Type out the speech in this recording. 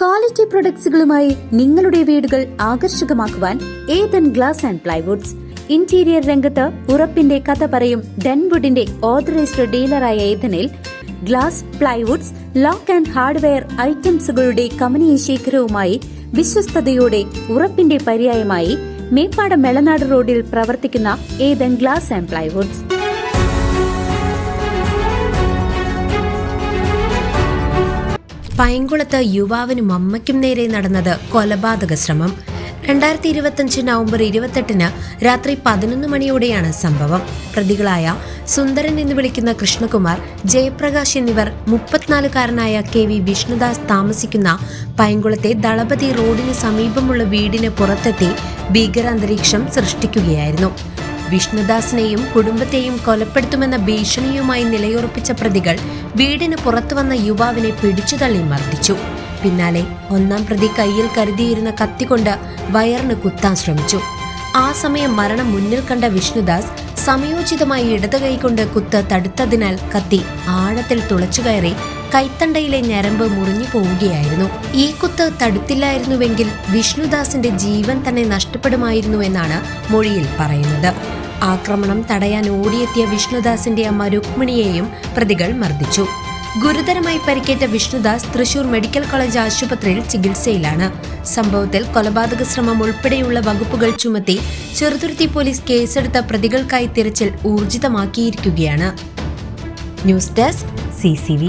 Quality പ്രൊഡക്ട്സുകളുമായി നിങ്ങളുടെ വീടുകൾ ആകർഷകമാക്കുവാൻ Ethan glass and plywoods. Interior രംഗത്ത് ഉറപ്പിന്റെ കഥ പറയും ഡെൻവുഡിന്റെ ഓതറൈസ്ഡ് ഡീലറായ ഏതനിൽ glass, plywoods, lock and hardware ഐറ്റംസുകളുടെ കമനീയ ശേഖരവുമായി വിശ്വസ്തയോടെ ഉറപ്പിന്റെ പര്യായമായി മേപ്പാടം മെളനാട് റോഡിൽ പ്രവർത്തിക്കുന്ന ഏതൻ ഗ്ലാസ് ആൻഡ് പ്ലൈവുഡ്സ്. പൈങ്കുളത്ത് യുവാവിനും അമ്മയ്ക്കും നേരെ നടന്നത് കൊലപാതക ശ്രമം. 2025 നവംബർ 28 രാത്രി 11 മണിയോടെയാണ് സംഭവം. പ്രതികളായ സുന്ദരൻ എന്ന് വിളിക്കുന്ന കൃഷ്ണകുമാർ, ജയപ്രകാശ് എന്നിവർ 34-കാരനായ KV വിഷ്ണുദാസ് താമസിക്കുന്ന പൈങ്കുളത്തെ ദളപതി റോഡിന് സമീപമുള്ള വീടിന് പുറത്തെത്തി ഭീകരാന്തരീക്ഷം സൃഷ്ടിക്കുകയായിരുന്നു. വിഷ്ണുദാസിനെയും കുടുംബത്തെയും കൊലപ്പെടുത്തുമെന്ന ഭീഷണിയുമായി നിലയുറപ്പിച്ച പ്രതികൾ വീടിന് പുറത്തുവന്ന യുവാവിനെ പിടിച്ചുതള്ളി മർദ്ദിച്ചു. പിന്നാലെ 1-ാം പ്രതി കയ്യിൽ കരുതിയിരുന്ന കത്തികൊണ്ട് വയറിന് കുത്താൻ ശ്രമിച്ചു. ആ സമയം മരണം മുന്നിൽ കണ്ട വിഷ്ണുദാസ് സമയോചിതമായി ഇടത് കൈകൊണ്ട് കുത്ത് തടുത്തതിനാൽ കത്തി ആഴത്തിൽ തുളച്ചുകയറി കൈത്തണ്ടയിലെ ഞരമ്പ് മുറിഞ്ഞു പോവുകയായിരുന്നു. ഈ കുത്ത് തടുത്തില്ലായിരുന്നുവെങ്കിൽ വിഷ്ണുദാസിന്റെ ജീവൻ തന്നെ നഷ്ടപ്പെടുമായിരുന്നുവെന്നാണ് മൊഴിയിൽ പറയുന്നത്. ആക്രമണം തടയാൻ ഓടിയെത്തിയ വിഷ്ണുദാസിന്റെ അമ്മ രുക്മിണിയെയും പ്രതികൾ മർദ്ദിച്ചു. ഗുരുതരമായി പരിക്കേറ്റ വിഷ്ണുദാസ് തൃശൂർ മെഡിക്കൽ കോളേജ് ആശുപത്രിയിൽ ചികിത്സയിലാണ്. സംഭവത്തിൽ കൊലപാതക ശ്രമം ഉൾപ്പെടെയുള്ള വകുപ്പുകൾ ചുമത്തി ചെറുതുരുത്തി പോലീസ് കേസെടുത്ത പ്രതികൾക്കായി തിരച്ചിൽ ഊർജിതമാക്കിയിരിക്കുകയാണ്. News desk CCV.